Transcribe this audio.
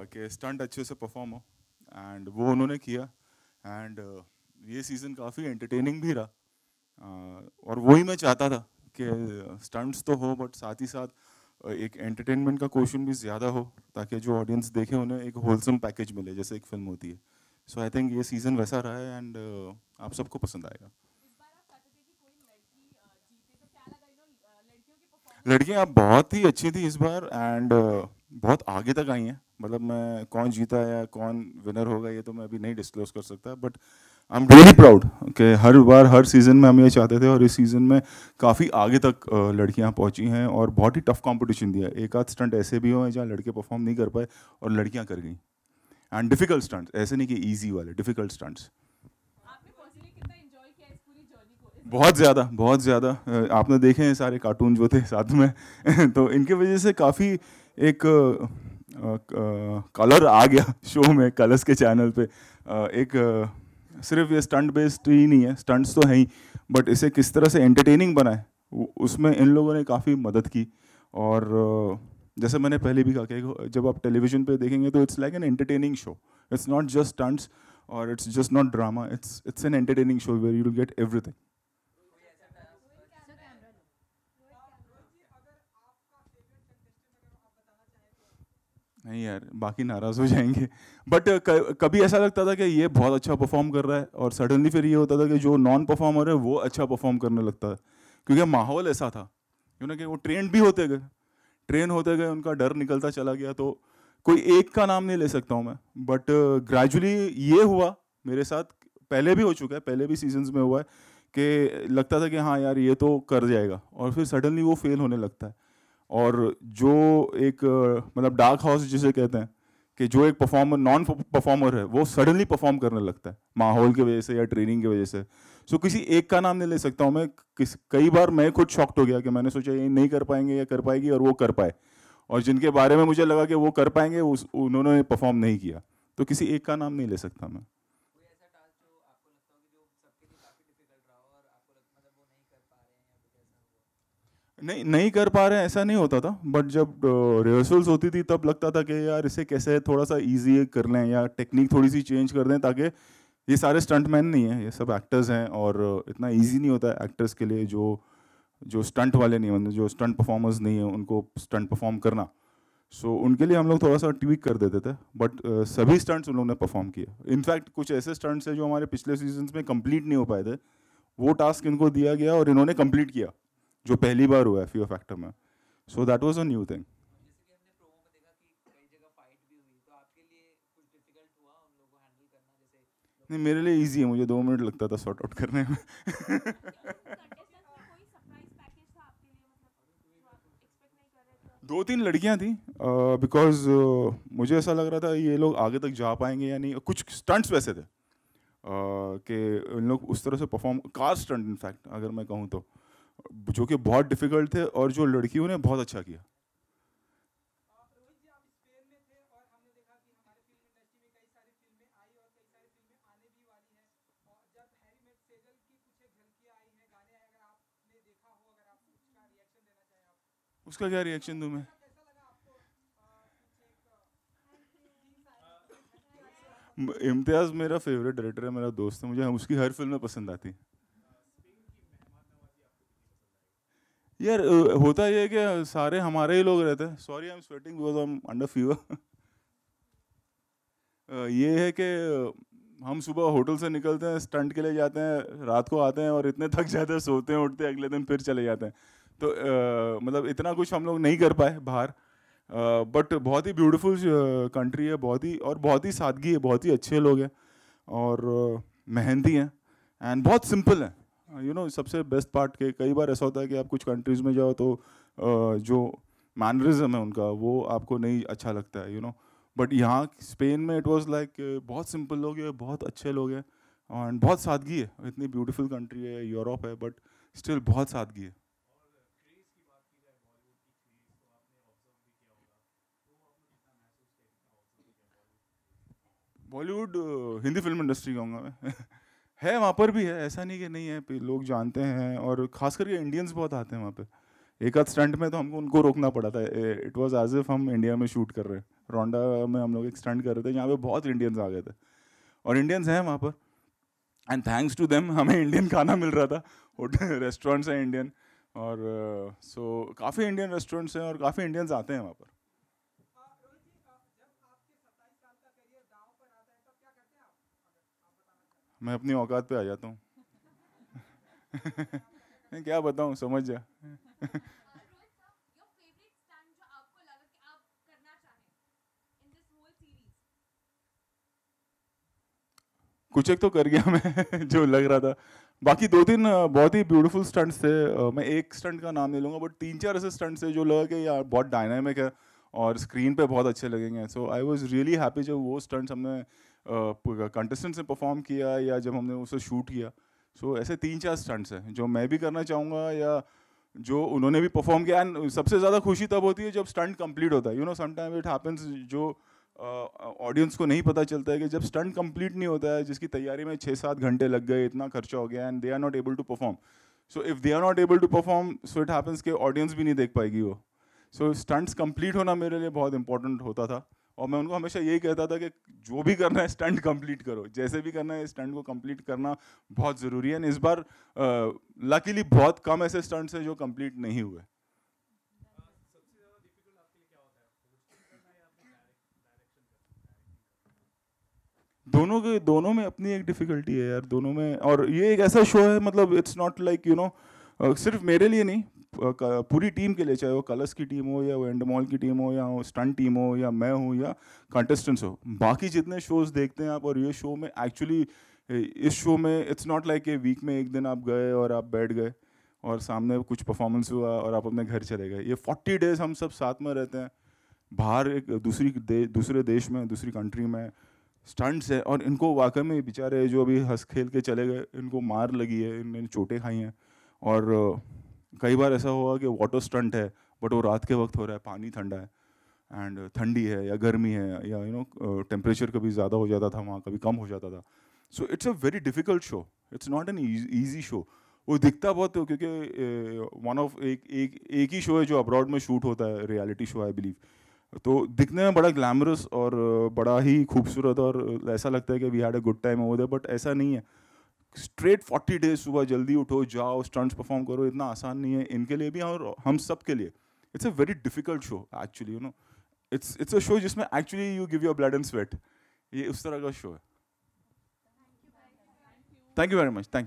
कि स्टंट अच्छे से परफॉर्म हो, एंड वो उन्होंने किया। एंड ये सीज़न काफ़ी एंटरटेनिंग भी रहा। और वही मैं चाहता था कि स्टंट्स तो हो बट साथ ही साथ एक एंटरटेनमेंट का क्वेश्चन भी ज़्यादा हो, ताकि जो ऑडियंस देखे उन्हें एक होलसम पैकेज मिले जैसे एक फिल्म होती है। सो आई थिंक ये सीज़न वैसा रहा है, एंड आप सबको पसंद आएगा। लड़कियां बहुत ही अच्छी थी इस बार, एंड बहुत आगे तक आई हैं। मतलब मैं कौन जीता या कौन विनर होगा ये तो मैं अभी नहीं डिस्क्लोज कर सकता, but I am really proud कि हर बार हर सीज़न में हम ये चाहते थे और इस सीज़न में काफ़ी आगे तक लड़कियां पहुंची हैं और बहुत ही टफ कंपटीशन दिया। एक आध स्टंट ऐसे भी हुए जहाँ लड़के परफॉर्म नहीं कर पाए और लड़कियां कर गई। एंड डिफिकल्ट स्टंट्स, ऐसे नहीं कि ईजी वाले, डिफिकल्ट स्टंट्स। बहुत ज़्यादा, बहुत ज़्यादा। आपने देखे हैं सारे कार्टून जो थे साथ में तो इनके वजह से काफ़ी एक कलर आ गया शो में, कलर्स के चैनल पे। एक सिर्फ ये स्टंट बेस्ड ही नहीं है, स्टंट्स तो हैं ही, बट इसे किस तरह से एंटरटेनिंग बनाए उसमें इन लोगों ने काफ़ी मदद की। और जैसे मैंने पहले भी कहा कि जब आप टेलीविज़न पे देखेंगे तो it's like an entertaining show. It's not just stunts और it's just not drama, it's an entertaining show where you will get everything. नहीं यार, बाकी नाराज हो जाएंगे। बट कभी ऐसा लगता था कि ये बहुत अच्छा परफॉर्म कर रहा है और सडनली फिर ये होता था कि जो नॉन परफॉर्मर है वो अच्छा परफॉर्म करने लगता है, क्योंकि माहौल ऐसा था यू नो कि वो ट्रेंड भी होते गए, ट्रेन होते गए, उनका डर निकलता चला गया। तो कोई एक का नाम नहीं ले सकता हूँ मैं, बट ग्रेजुअली ये हुआ मेरे साथ। पहले भी हो चुका है, पहले भी सीजन्स में हुआ है कि लगता था कि हाँ यार ये तो कर जाएगा, और फिर सडनली वो फेल होने लगता है। और जो एक मतलब डार्क हॉर्स जिसे कहते हैं, कि जो एक परफॉर्मर नॉन परफॉर्मर है वो सडनली परफॉर्म करने लगता है माहौल की वजह से या ट्रेनिंग की वजह से। सो किसी एक का नाम नहीं ले सकता हूँ मैं। कई बार मैं खुद शॉक्ट हो गया कि मैंने सोचा ये नहीं कर पाएंगे या कर पाएगी, और वो कर पाए। और जिनके बारे में मुझे लगा कि वो कर पाएंगे उन्होंने परफॉर्म नहीं किया। तो किसी एक का नाम नहीं ले सकता मैं। नहीं, नहीं कर पा रहे हैं ऐसा नहीं होता था, बट जब रिहर्सल्स होती थी तब लगता था कि यार इसे कैसे थोड़ा सा इजी कर लें या टेक्निक थोड़ी सी चेंज कर दें, ताकि ये सारे स्टंटमैन नहीं हैं, ये सब एक्टर्स हैं, और इतना इजी नहीं होता है एक्टर्स के लिए जो जो स्टंट वाले नहीं होते, जो स्टंट परफॉर्मर्स नहीं हैं उनको स्टंट परफॉर्म करना। सो उनके लिए हम लोग थोड़ा सा ट्वीक कर देते थे, बट सभी स्टंट्स उन लोगों ने परफॉर्म किए। इनफैक्ट कुछ ऐसे स्टंट्स हैं जो हमारे पिछले सीजन में कंप्लीट नहीं हो पाए थे, वो टास्क इनको दिया गया और इन्होंने कंप्लीट किया, जो पहली बार हुआ है फियर फैक्टर में। So that was a new thing. नहीं, मेरे लिए इजी है, मुझे 2 मिनट लगता था सॉर्ट आउट करने में। दो तीन लड़कियां थी, बिकॉज मुझे ऐसा लग रहा था ये लोग आगे तक जा पाएंगे या नहीं। कुछ स्टंट्स वैसे थे कि इन लोग उस तरह से परफॉर्म, कार स्टंट इनफैक्ट अगर मैं कहूँ तो, जो कि बहुत डिफिकल्ट थे और जो लड़कियों ने बहुत अच्छा किया। उसका क्या रिएक्शन दूं मैं? इम्तियाज मेरा फेवरेट डायरेक्टर है, मेरा दोस्त है, मुझे उसकी हर फिल्म में पसंद आती है। यार होता ये है कि सारे हमारे ही लोग रहते हैं। Sorry I am sweating because I am under fever. ये है कि हम सुबह होटल से निकलते हैं, स्टंट के लिए जाते हैं, रात को आते हैं और इतने थक जाते हैं, सोते हैं, उठते हैं, अगले दिन फिर चले जाते हैं। तो मतलब इतना कुछ हम लोग नहीं कर पाए बाहर। बट बहुत ही ब्यूटीफुल कंट्री है, बहुत ही, और बहुत ही सादगी है, बहुत ही अच्छे लोग हैं, और मेहनती हैं, एंड बहुत सिंपल है। यू नो सबसे बेस्ट पार्ट के कई बार ऐसा होता है कि आप कुछ कंट्रीज में जाओ तो जो मैनरिज्म है उनका वो आपको नहीं अच्छा लगता है, यू नो। बट यहाँ स्पेन में इट वाज लाइक बहुत सिंपल लोग हैं, बहुत अच्छे लोग हैं, और बहुत सादगी है। इतनी ब्यूटीफुल कंट्री है, यूरोप है, बट स्टिल बहुत सादगी है। बॉलीवुड हिंदी फिल्म इंडस्ट्री कहूँगा मैं। है, वहाँ पर भी है, ऐसा नहीं कि नहीं है, लोग जानते हैं, और खास करके इंडियंस बहुत आते हैं वहाँ पे। एक आध स्टंट में तो हमको उनको रोकना पड़ा था, इट वाज एज इफ हम इंडिया में शूट कर रहे हैं। रोंडा में हम लोग एक स्टंट कर रहे थे, यहाँ पे बहुत इंडियंस आ गए थे और इंडियंस हैं वहाँ पर, एंड थैंक्स टू देम हमें इंडियन खाना मिल रहा था। होटल रेस्टोरेंट्स हैं इंडियन, और सो काफ़ी इंडियन रेस्टोरेंट्स हैं और काफ़ी इंडियंस आते हैं वहाँ पर। मैं अपनी औकात पे आ जाता हूँ। मैं क्या बताऊँ, समझ जा। कुछ एक तो कर गया मैं जो लग रहा था। बाकी दो तीन बहुत ही ब्यूटीफुल स्टंट्स थे। मैं एक स्टंट का नाम नहीं लूँगा, बट तीन चार ऐसे स्टंट्स थे जो लगा कि यार बहुत डायनामिक है और स्क्रीन पे बहुत अच्छे लगेंगे। सो आई वाज रियली हैप्पी जब वो स्टंट्स हमने कंटेस्टेंट्स ने परफॉर्म किया या जब हमने उसे शूट किया। सो ऐसे तीन चार स्टंट्स हैं जो मैं भी करना चाहूँगा या जो उन्होंने भी परफॉर्म किया। एंड सबसे ज़्यादा खुशी तब होती है जब स्टंट कंप्लीट होता है। You know sometime it happens जो ऑडियंस को नहीं पता चलता है कि जब स्टंट कंप्लीट नहीं होता है, जिसकी तैयारी में 6-7 घंटे लग गए, इतना खर्चा हो गया, and they are not able to perform. So if they are not able to perform, so it happens कि ऑडियंस भी नहीं देख पाएगी वो। सो स्टंट्स कंप्लीट होना मेरे लिए बहुत इंपॉर्टेंट होता था, और मैं उनको हमेशा यही कहता था कि जो भी करना है स्टंट कंप्लीट करो, जैसे भी करना है स्टंट को कंप्लीट करना बहुत ज़रूरी है। इस बार लकीली बहुत कम ऐसे स्टंट्स हैं जो कंप्लीट नहीं हुए। दोनों में अपनी एक डिफिकल्टी है यार, दोनों में। और ये एक ऐसा शो है, मतलब it's not like you know सिर्फ मेरे लिए नहीं, पूरी टीम के लिए, चाहे वो कलर्स की टीम हो या वो एंडमॉल की टीम हो या वो स्टंट टीम हो या मैं हूँ या कंटेस्टेंट्स हो, बाकी जितने शोज देखते हैं आप, और ये शो में एक्चुअली, इस शो में it's not like a week में एक दिन आप गए और आप बैठ गए और सामने कुछ परफॉर्मेंस हुआ और आप अपने घर चले गए। ये 40 डेज हम सब साथ में रहते हैं, बाहर एक दूसरे देश में, दूसरी कंट्री में स्टंट्स है, और इनको वाकई में बेचारे जो अभी हंस खेल के चले गए, इनको मार लगी है, इन्होंने चोटें खाई हैं। और कई बार ऐसा हुआ कि वाटर स्टंट है बट वो रात के वक्त हो रहा है, पानी ठंडा है, एंड ठंडी है या गर्मी है, या यू नो टेम्परेचर कभी ज़्यादा हो जाता था वहाँ, कभी कम हो जाता था। So it's a very difficult show, it's not an easy show. वो दिखता बहुत है क्योंकि वन ऑफ एक ही शो है जो अब्रॉड में शूट होता है, रियलिटी शो आई बिलीव। तो दिखने में बड़ा ग्लैमरस और बड़ा ही खूबसूरत, और ऐसा लगता है कि we had a good time over there, but ऐसा नहीं है। स्ट्रेट 40 डेज सुबह जल्दी उठो, जाओ, स्टंट्स परफॉर्म करो, इतना आसान नहीं है इनके लिए भी और हम सब के लिए। It's a very difficult show actually, you know. It's a show जिसमें actually you give your blood and sweat. ये उस तरह का शो है। Thank you very much, thank